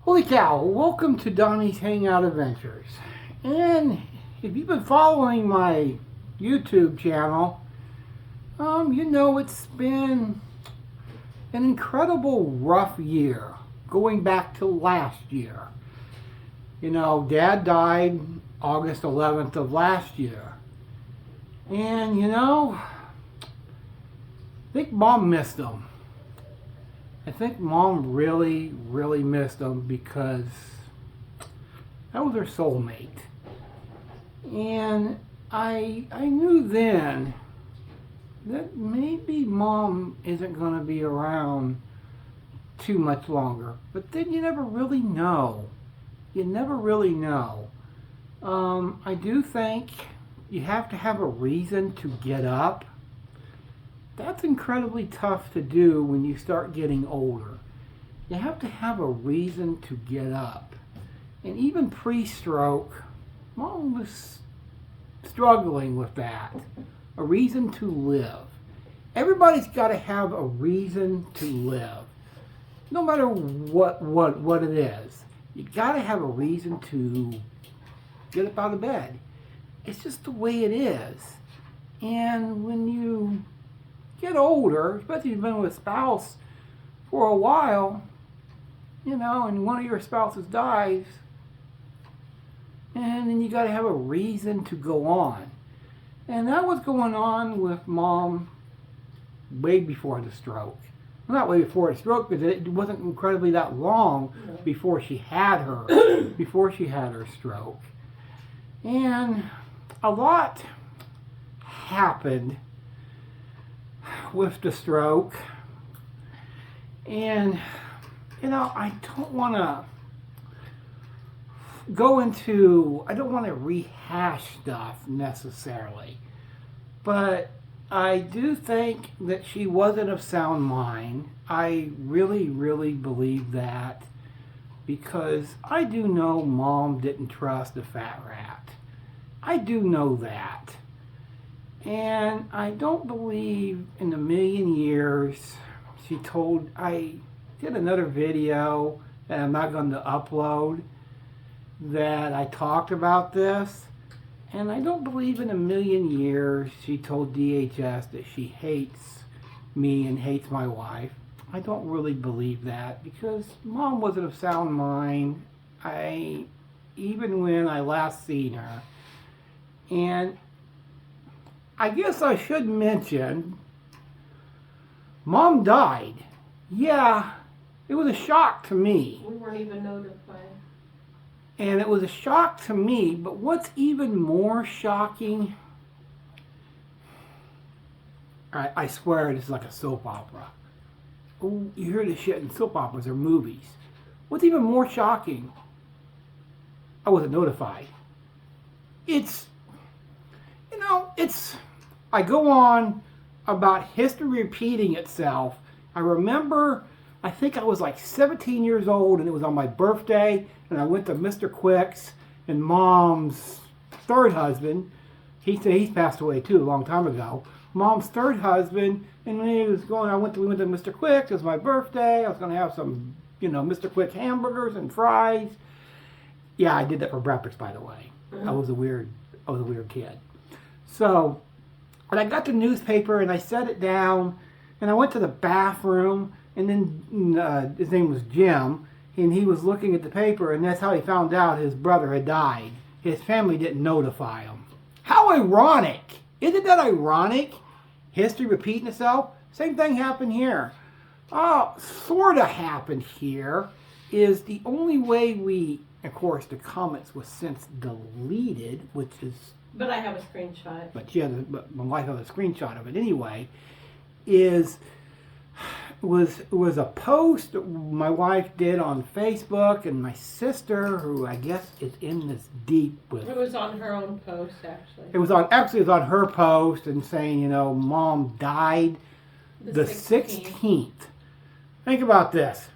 Holy cow, welcome to Donnie's Hangout Adventures. And if you've been following my YouTube channel, you know it's been an incredible rough year, going back to last year. You know, Dad died August 11th of last year. And you know, I think Mom missed him. I think Mom really, really missed him because that was her soulmate. And I knew then that maybe Mom isn't going to be around too much longer. But then you never really know. You never really know. I do think you have to have a reason to get up. That's incredibly tough to do when you start getting older. You have to have a reason to get up. And even pre-stroke, Mom was struggling with that. A reason to live. Everybody's got to have a reason to live. No matter what it is. You got to have a reason to get up out of bed. It's just the way it is. And when you get older, especially if you've been with a spouse for a while, you know, and one of your spouses dies, and then you got to have a reason to go on. And that was going on with Mom way before the stroke. Well, not way before the stroke, because it wasn't incredibly that long before she had her stroke. And a lot happened with the stroke, and you know, I don't want to rehash stuff necessarily, but I do think that she wasn't of sound mind. I really, really believe that, because I do know Mom didn't trust the fat rat. I do know that. And I don't believe in a million years I did another video that I'm not going to upload that I talked about this. And I don't believe in a million years she told DHS that she hates me and hates my wife. I don't really believe that, because Mom wasn't of sound mind. Even when I last seen her. And I guess I should mention, Mom died. Yeah, it was a shock to me. We weren't even notified. And it was a shock to me, but what's even more shocking, I swear this is like a soap opera. Oh, you hear this shit in soap operas or movies. What's even more shocking, I wasn't notified. I go on about history repeating itself. I remember, I think I was like 17 years old, and it was on my birthday, and I went to Mr. Quick's, and Mom's third husband, he's passed away too a long time ago, Mom's third husband, and when we went to Mr. Quick's, it was my birthday, I was going to have some, Mr. Quick hamburgers and fries. Yeah, I did that for breakfast, by the way. I was a weird kid. So, and I got the newspaper and I set it down, and I went to the bathroom, and then his name was Jim, and he was looking at the paper, and that's how he found out his brother had died. His family didn't notify him. How ironic! Isn't that ironic? History repeating itself? Same thing happened here. Sort of happened here is the only way of course, the comments was since deleted, which is... But I have a screenshot. But my wife has a screenshot of it anyway. Was a post my wife did on Facebook, and my sister, who I guess is in this deep with... It was on her own post, actually. It was on her post, and saying, Mom died the 16th. Think about this.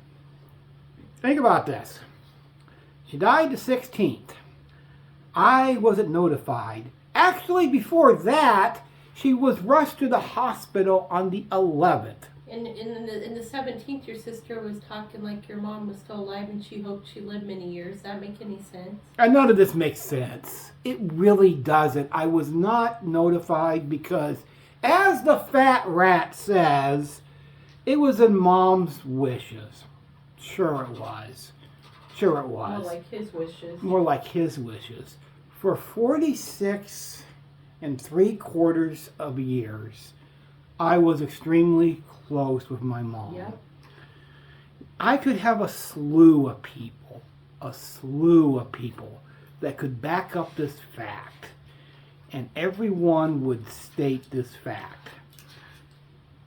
She died the 16th. I wasn't notified. Actually, before that, she was rushed to the hospital on the 11th. In the 17th, your sister was talking like your mom was still alive and she hoped she lived many years. Does that make any sense? None of this makes sense. It really doesn't. I was not notified because, as the fat rat says, it was in Mom's wishes. Sure it was. Sure it was. More like his wishes. More like his wishes. For 46 3/4 of years, I was extremely close with my mom. Yep. I could have a slew of people that could back up this fact, and everyone would state this fact.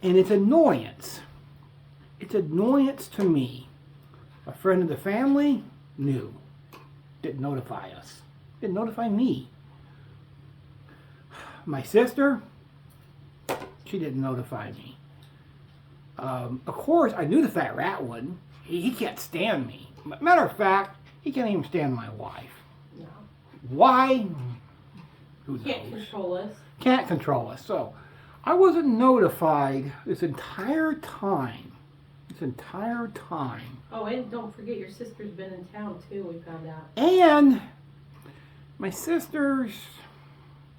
And it's annoyance. It's annoyance to me. A friend of the family knew. Didn't notify us. Didn't notify me. My sister, she didn't notify me. Of course, I knew the fat rat wouldn't. He can't stand me. Matter of fact, he can't even stand my wife. No. Why? Who knows? Can't control us. Can't control us. So, I wasn't notified this entire time. Oh, and don't forget your sister's been in town too, we found out. And my sister's,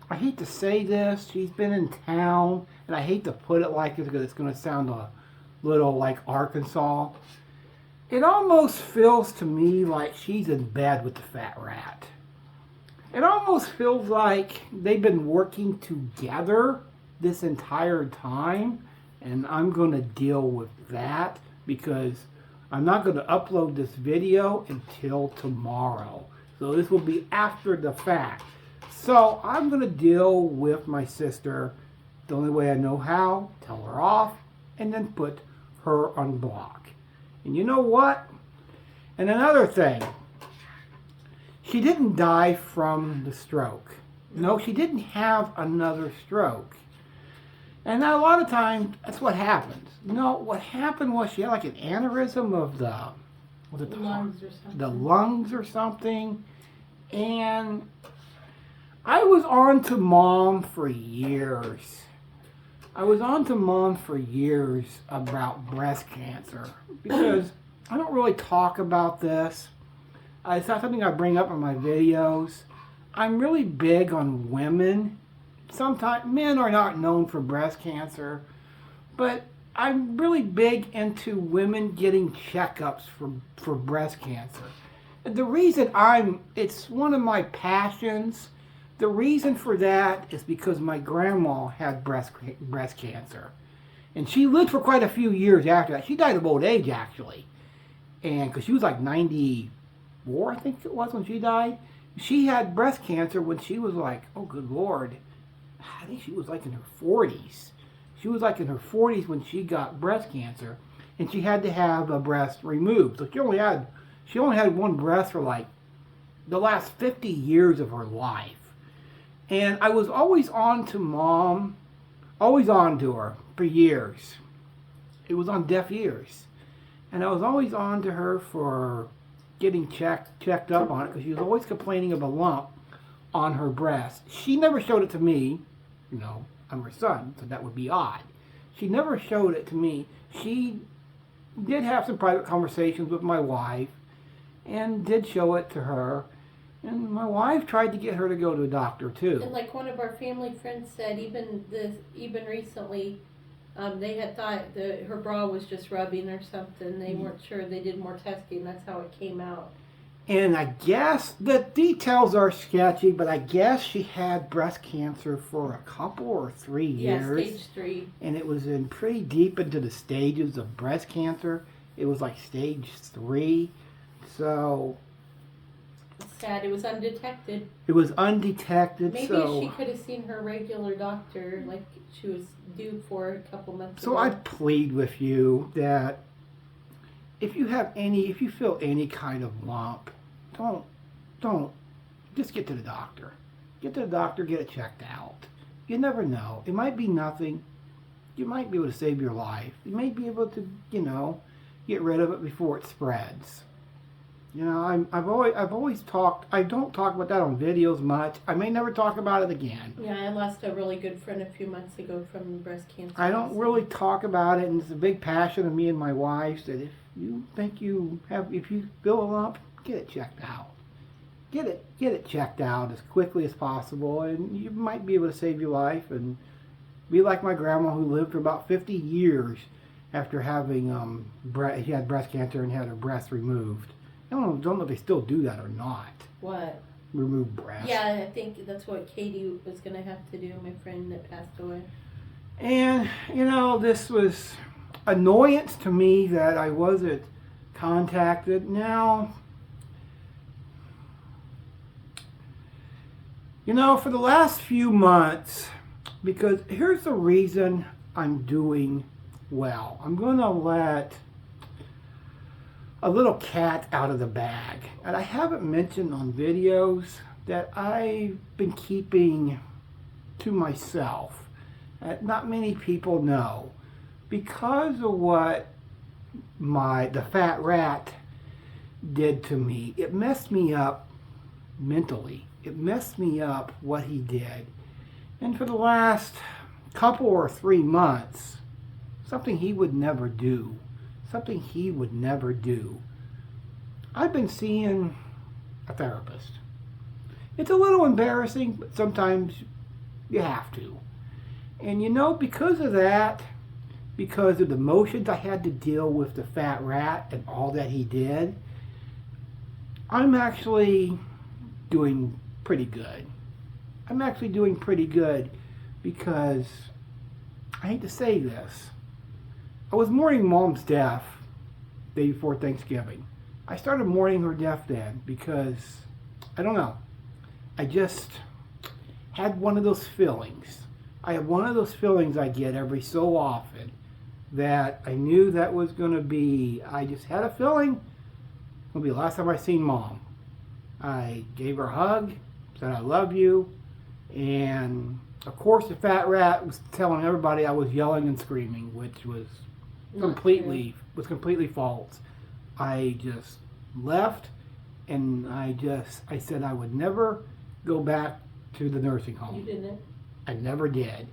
I hate to say this, she's been in town, and I hate to put it like this because it's going to sound a little like Arkansas. It almost feels to me like she's in bed with the fat rat. It almost feels like they've been working together this entire time, and I'm going to deal with that because I'm not going to upload this video until tomorrow. So this will be after the fact. So I'm going to deal with my sister the only way I know how, tell her off, and then put her on block. And you know what? And another thing, she didn't die from the stroke. No, she didn't have another stroke. And a lot of times, that's what happens. No, what happened was she had like an aneurysm of the lungs or something. And I was on to Mom for years. About breast cancer because I don't really talk about this. It's not something I bring up in my videos. I'm really big on women. Sometimes men are not known for breast cancer, but I'm really big into women getting checkups for breast cancer. The reason it's one of my passions. The reason for that is because my grandma had breast cancer. And she lived for quite a few years after that. She died of old age, actually. And because she was like 94, I think it was when she died. She had breast cancer when she was like, oh, good Lord. I think she was like in her 40s. She was like in her 40s when she got breast cancer. And she had to have a breast removed. So she only had one breast for like the last 50 years of her life. And I was always on to Mom, always on to her for years. It was on deaf ears. And I was always on to her for getting checked up on it because she was always complaining of a lump on her breast. She never showed it to me. You know, I'm her son, so that would be odd. She never showed it to me. She did have some private conversations with my wife and did show it to her. And my wife tried to get her to go to a doctor too. And like one of our family friends said, even recently, they had thought her bra was just rubbing or something. They weren't sure. They did more testing. That's how it came out. And I guess the details are sketchy, but I guess she had breast cancer for a couple or 3 years. Yeah, stage 3. And it was in pretty deep into the stages of breast cancer. It was like stage 3. So it's sad. It was undetected. Maybe she could have seen her regular doctor like she was due for a couple months ago. So I plead with you that if you feel any kind of lump, don't just get to the doctor. Get to the doctor, get it checked out. You never know. It might be nothing. You might be able to save your life. You may be able to, get rid of it before it spreads. You know, I've always talked. I don't talk about that on videos much. I may never talk about it again. Yeah, I lost a really good friend a few months ago from breast cancer. I don't really talk about it, and it's a big passion of me and my wife's that if you think if you feel a lump, get it checked out. Get it checked out as quickly as possible, and you might be able to save your life and be like my grandma who lived for about 50 years after having she had breast cancer and had her breast removed. I don't know if they still do that or not. What? Remove breast. Yeah, I think that's what Katie was going to have to do, my friend that passed away. And, you know, this was annoyance to me that I wasn't contacted. Now, you know, for the last few months, because here's the reason I'm doing well. I'm going to let a little cat out of the bag. And I haven't mentioned on videos that I've been keeping to myself. Not many people know. Because of what the fat rat did to me, it messed me up mentally. It messed me up what he did. And for the last couple or 3 months, something he would never do. Something he would never do. I've been seeing a therapist. It's a little embarrassing, but sometimes you have to. And you know, because of that, because of the emotions I had to deal with the fat rat and all that he did, I'm actually doing pretty good. I'm actually doing pretty good because, I hate to say this, I was mourning Mom's death the day before Thanksgiving. I started mourning her death then because, I don't know, I just had one of those feelings. I have one of those feelings I get every so often that I knew that was going to be, I just had a feeling it would be the last time I seen Mom. I gave her a hug, said I love you, and of course the fat rat was telling everybody I was yelling and screaming, which was completely false. I just left, and I said I would never go back to the nursing home. You didn't? I never did.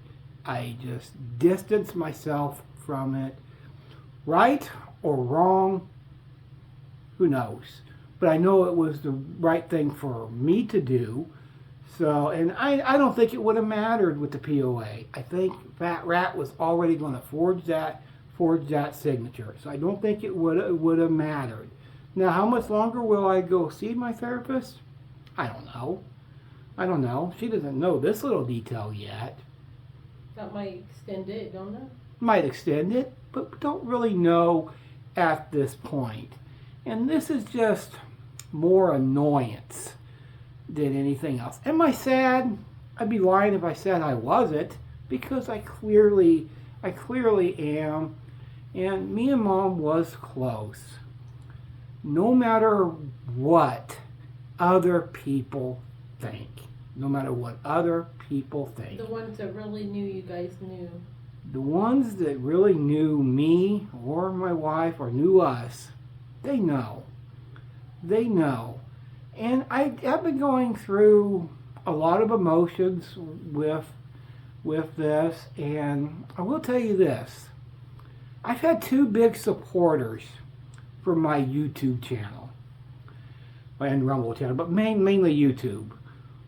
I just distanced myself from it. Right or wrong, who knows? But I know it was the right thing for me to do. So, and I don't think it would have mattered with the POA. I think Fat Rat was already going to forge that signature. So I don't think it would have mattered. Now, how much longer will I go see my therapist? I don't know. She doesn't know this little detail yet. That might extend it, don't it? Might extend it, but don't really know at this point. And this is just more annoyance than anything else. Am I sad? I'd be lying if I said I wasn't, because I clearly am. And me and Mom was close. No matter what other people think. No matter what other people think. The ones that really knew you guys knew. The ones that really knew me or my wife or knew us, they know. They know. And I've been going through a lot of emotions with this, and I will tell you this. I've had 2 big supporters for my YouTube channel and Rumble channel, but mainly YouTube.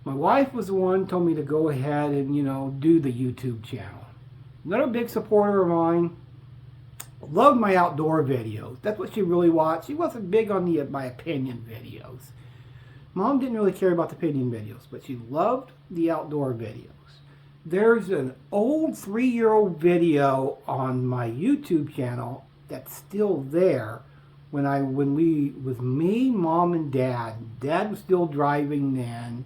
My wife was the one who told me to go ahead and, do the YouTube channel. Another big supporter of mine loved my outdoor videos. That's what she really watched. She wasn't big on my opinion videos. Mom didn't really care about the opinion videos, but she loved the outdoor videos. There's an old 3-year-old video on my YouTube channel that's still there when we was me, Mom, and Dad. Dad was still driving then,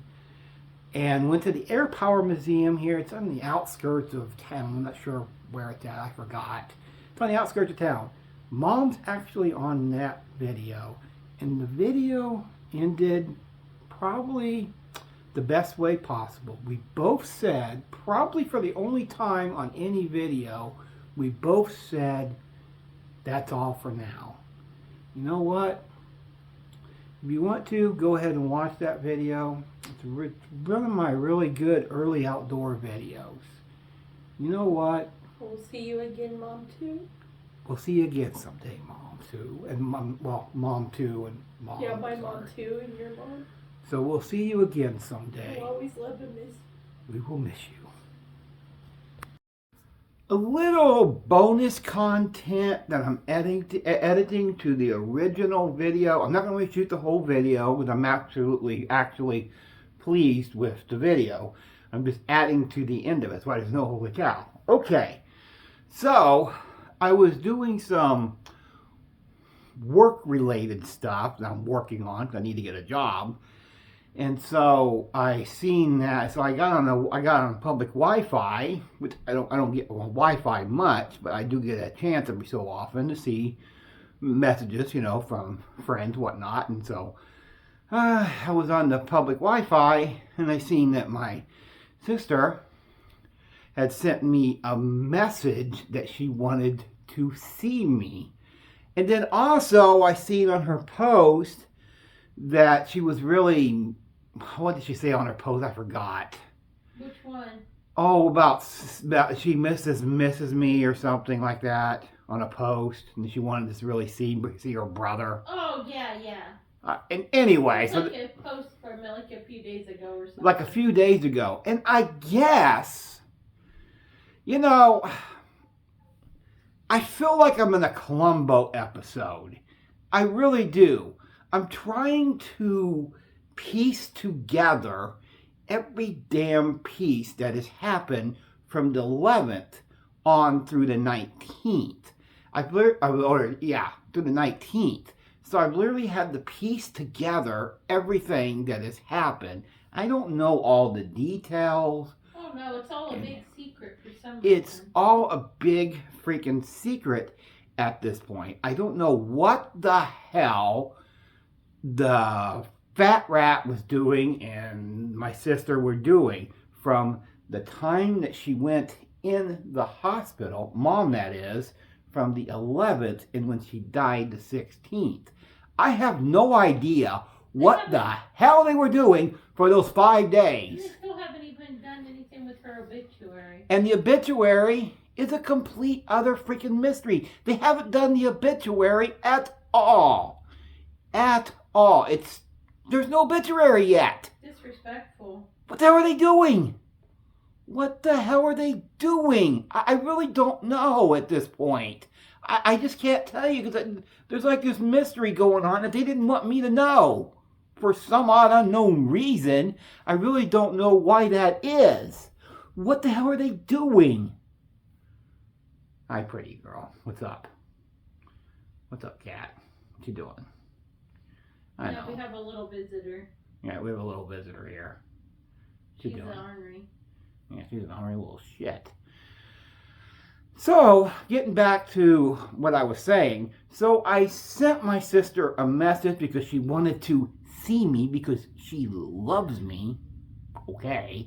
and went to the Air Power Museum here. It's on the outskirts of town. I'm not sure where it's at. I forgot. It's on the outskirts of town. Mom's actually on that video, and the video ended probably the best way possible. We both said, probably for the only time on any video, we both said, that's all for now. You know what? If you want to, go ahead and watch that video. It's one of my really good early outdoor videos. You know what? We'll see you again, Mom, too. We'll see you again someday, Mom, too. And Mom, too, and Mom. Yeah, my mom, too, and your mom. So we'll see you again someday. We'll always love and miss you. We will miss you. A little bonus content that I'm editing to the original video. I'm not going to shoot the whole video because I'm actually pleased with the video. I'm just adding to the end of it. That's why there's no holy cow. Okay, so I was doing some work-related stuff that I'm working on because I need to get a job. And so I seen that, so I got on public Wi-Fi, which I don't get on Wi-Fi much, but I do get a chance every so often to see messages, from friends, whatnot. And so I was on the public Wi-Fi, and I seen that my sister had sent me a message that she wanted to see me. And then also I seen on her post that she was really, what did she say on her post? I forgot. Which one? Oh, about she misses me or something like that on a post, and she wanted to really see her brother. Oh yeah. And anyway, so like a post from like a few days ago or something. Like a few days ago, and I guess, I feel like I'm in a Columbo episode. I really do. I'm trying to piece together every damn piece that has happened from the 11th on through the 19th. Through the 19th. So I've literally had to piece together everything that has happened. I don't know all the details. Oh no, it's all a big secret for some reason. It's all a big freaking secret at this point. I don't know what the hell the fat rat was doing and my sister were doing from the time that she went in the hospital, Mom that is, from the 11th and when she died the 16th. I have no idea what the hell they were doing for those 5 days. They still haven't even done anything with her obituary. And the obituary is a complete other freaking mystery. They haven't done the obituary at all. At all. There's no obituary yet. Disrespectful. What the hell are they doing? What the hell are they doing? I really don't know at this point. I just can't tell you because there's like this mystery going on that they didn't want me to know. For some odd unknown reason, I really don't know why that is. What the hell are they doing? Hi, pretty girl. What's up? What's up, cat? What you doing? I know. We have a little visitor. Yeah, we have a little visitor here. What you She's doing? ornery. Yeah, she's an ornery little shit. So, getting back to what I was saying. So, I sent my sister a message because she wanted to see me because she loves me. Okay.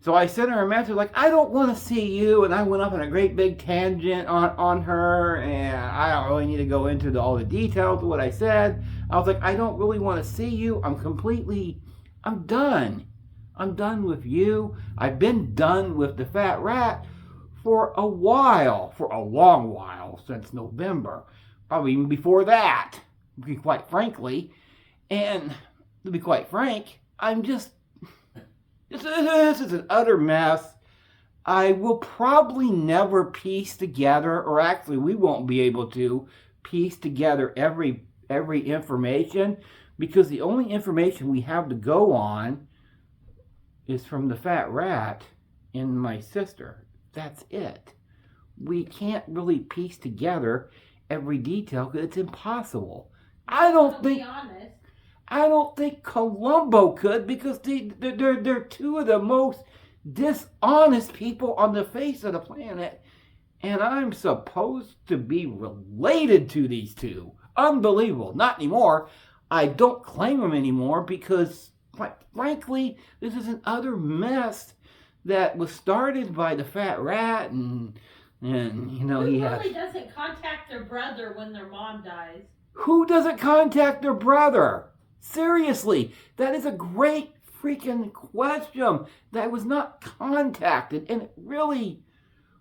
So I sent her a message like, I don't want to see you. And I went up on a great big tangent on her. And I don't really need to go into all the details of what I said. I was like, I don't really want to see you. I'm done. I'm done with you. I've been done with the fat rat for a while. For a long while. Since November. Probably even before that. To be quite frankly. And to be quite frank, this is an utter mess. I will probably never piece together, or actually we won't be able to piece together every information because the only information we have to go on is from the fat rat and my sister. That's it. We can't really piece together every detail because it's impossible. I don't think Columbo could because they're two of the most dishonest people on the face of the planet. And I'm supposed to be related to these two. Unbelievable. Not anymore. I don't claim them anymore because, quite frankly, this is an utter mess that was started by the fat rat and Who really doesn't contact their brother when their mom dies? Who doesn't contact their brother? Seriously, that is a great freaking question that was not contacted, and it really,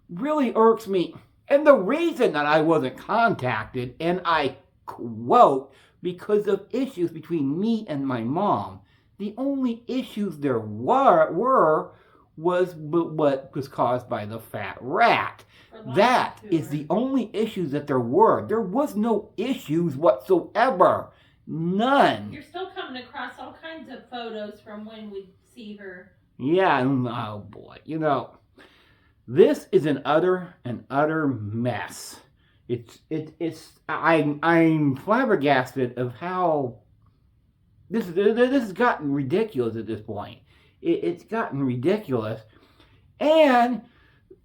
really irks me. And the reason that I wasn't contacted, and I quote, because of issues between me and my mom, the only issues there were was what was caused by the fat rat. That is the only issues that there were. There was no issues whatsoever. None. You're still coming across all kinds of photos from when we see her. Yeah, oh boy. You know, this is an utter mess. I'm flabbergasted of how this has gotten ridiculous at this point. It's gotten ridiculous. And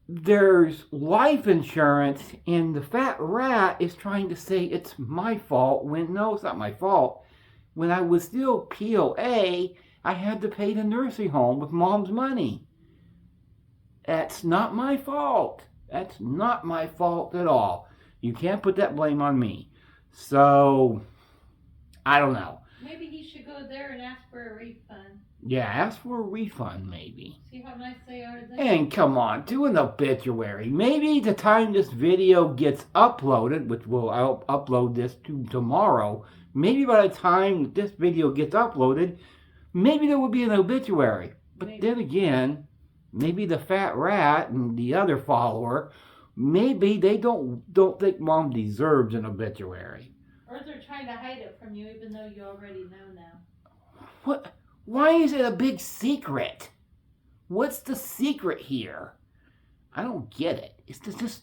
there's life insurance, and the fat rat is trying to say it's my fault when no, it's not my fault. When I was still POA, I had to pay the nursing home with mom's money. That's not my fault. That's not my fault at all. You can't put that blame on me. So, I don't know. Maybe he should go there and ask for a refund. Yeah, ask for a refund, maybe. See how nice they are then? And come on, do an obituary. Maybe the time this video gets uploaded, which I'll upload this to tomorrow, maybe by the time this video gets uploaded, maybe there will be an obituary. But maybe. Then again, maybe the fat rat and the other follower, maybe they don't think mom deserves an obituary. Or they're trying to hide it from you, even though you already know now. What? Why is it a big secret? What's the secret here? I don't get it. This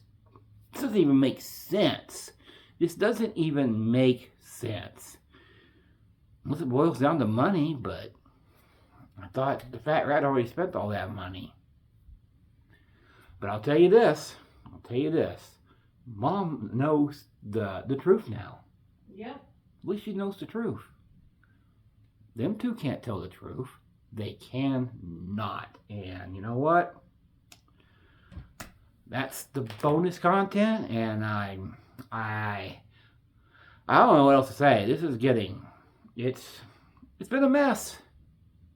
doesn't even make sense. This doesn't even make sense. Unless it boils down to money, but I thought the fat rat already spent all that money. But I'll tell you this. Mom knows the truth now. Yep. At least she knows the truth. Them two can't tell the truth. They cannot. And you know what? That's the bonus content, and I don't know what else to say. This is getting, it's been a mess.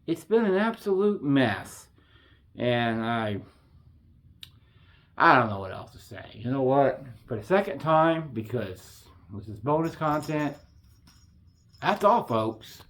It's been an absolute mess. And I don't know what else to say. You know what? For the second time, because this is bonus content, that's all, folks.